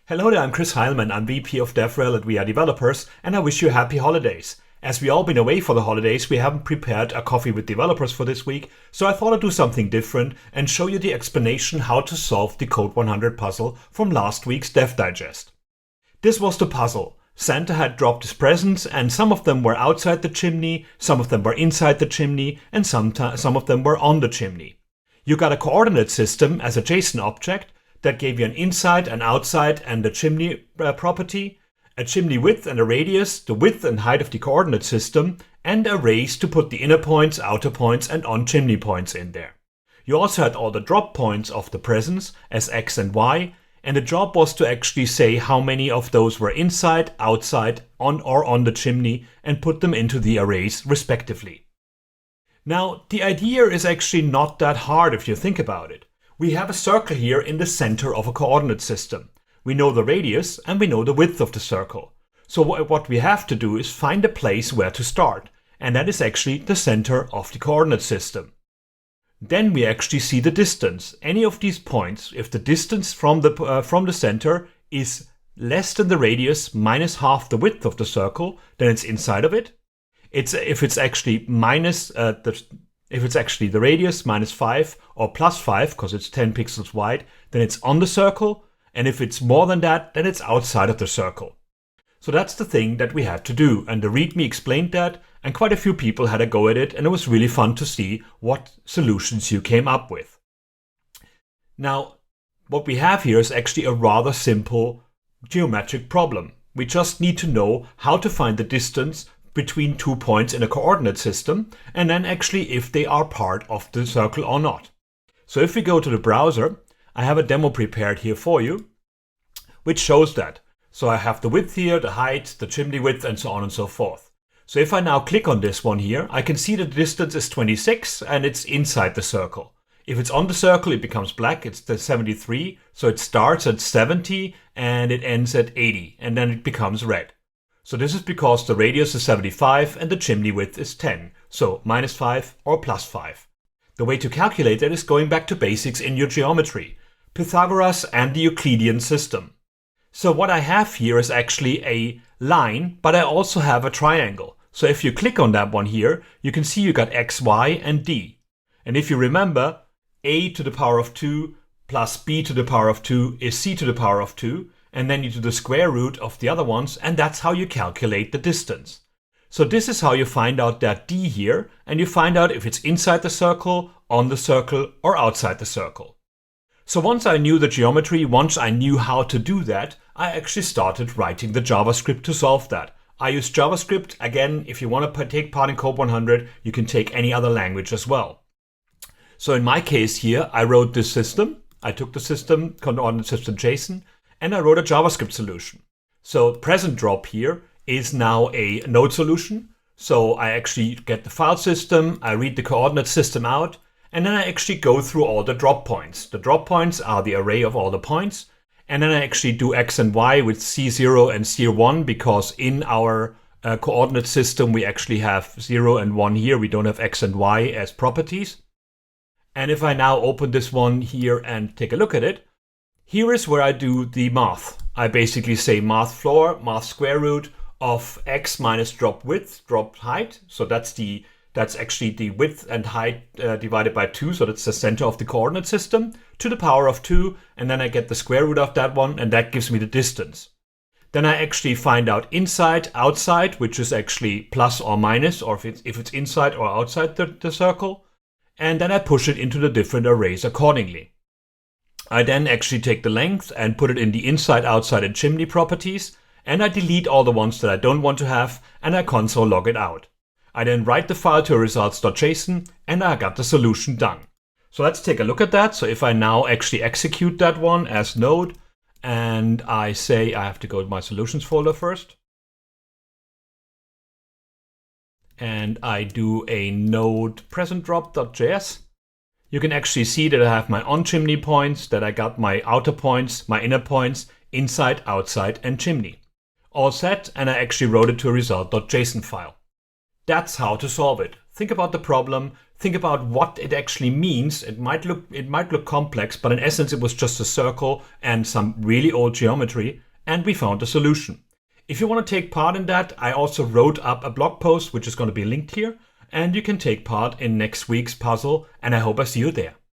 Hello there, I'm Chris Heilman. I'm VP of DevRel at WeAreDevelopers, and I wish you happy holidays. As we all been away for the holidays, we haven't prepared a coffee with developers for this week, so I thought I'd do something different and show you the explanation how to solve the CODE100 puzzle from last week's Dev Digest. This was the puzzle. Santa had dropped his presents, and some of them were outside the chimney, some of them were inside the chimney, and some of them were on the chimney. You got a coordinate system as a JSON object that gave you an inside, an outside, and a chimney property, a chimney width and a radius, the width and height of the coordinate system, and arrays to put the inner points, outer points, and on-chimney points in there. You also had all the drop points of the presents as X and Y, and the job was to actually say how many of those were inside, outside, on the chimney, and put them into the arrays respectively. Now, the idea is actually not that hard if you think about it. We have a circle here in the center of a coordinate system. We know the radius and we know the width of the circle. So what we have to do is find a place where to start, and that is actually the center of the coordinate system. Then we actually see the distance. Any of these points, if the distance from the center is less than the radius minus half the width of the circle, then it's inside of it. If it's actually the radius minus 5 or plus 5, because it's 10 pixels wide, then it's on the circle. And if it's more than that, then it's outside of the circle. So that's the thing that we had to do. And the README explained that, and quite a few people had a go at it, and it was really fun to see what solutions you came up with. Now, what we have here is actually a rather simple geometric problem. We just need to know how to find the distance between 2 points in a coordinate system, and then actually if they are part of the circle or not. So if we go to the browser, I have a demo prepared here for you, which shows that. So I have the width here, the height, the chimney width, and so on and so forth. So if I now click on this one here, I can see the distance is 26 and it's inside the circle. If it's on the circle, it becomes black, it's the 73, so it starts at 70 and it ends at 80, and then it becomes red. So this is because the radius is 75 and the chimney width is 10, so minus 5 or plus 5. The way to calculate it is going back to basics in your geometry, Pythagoras and the Euclidean system. So what I have here is actually a line, but I also have a triangle. So if you click on that one here, you can see you got x, y, and d. And if you remember, a to the power of 2 plus b to the power of 2 is c to the power of 2, and then you do the square root of the other ones, and that's how you calculate the distance. So this is how you find out that d here, and you find out if it's inside the circle, on the circle, or outside the circle. So once I knew the geometry, once I knew how to do that, I actually started writing the JavaScript to solve that. I use JavaScript. Again, if you want to take part in CODE100, you can take any other language as well. So in my case here, I wrote this system. I took the system, coordinate system JSON, and I wrote a JavaScript solution. So present drop here is now a node solution. So I actually get the file system, I read the coordinate system out, and then I actually go through all the drop points. The drop points are the array of all the points. And then I actually do X and Y with C0 and C1, because in our coordinate system, we actually have 0 and 1 here. We don't have X and Y as properties. And if I now open this one here and take a look at it, here is where I do the math. I basically say math floor, math square root of x minus drop width, drop height. So that's actually the width and height divided by 2. So that's the center of the coordinate system to the power of 2. And then I get the square root of that one, and that gives me the distance. Then I actually find out inside, outside, which is actually plus or minus, or if it's inside or outside the circle. And then I push it into the different arrays accordingly. I then actually take the length and put it in the inside, outside, and chimney properties, and I delete all the ones that I don't want to have, and I console log it out. I then write the file to results.json, and I got the solution done. So let's take a look at that. So if I now actually execute that one as node, and I say I have to go to my solutions folder first, and I do a node present drop.js, you can actually see that I have my on chimney points, that I got my outer points, my inner points, inside, outside, and chimney. All set, and I actually wrote it to a result.json file. That's how to solve it. think about the problem, think about what it actually means. It might look complex, but in essence it was just a circle and some really old geometry, and we found a solution. If you want to take part in that, I also wrote up a blog post which is going to be linked here, and you can take part in next week's puzzle, and I hope I see you there.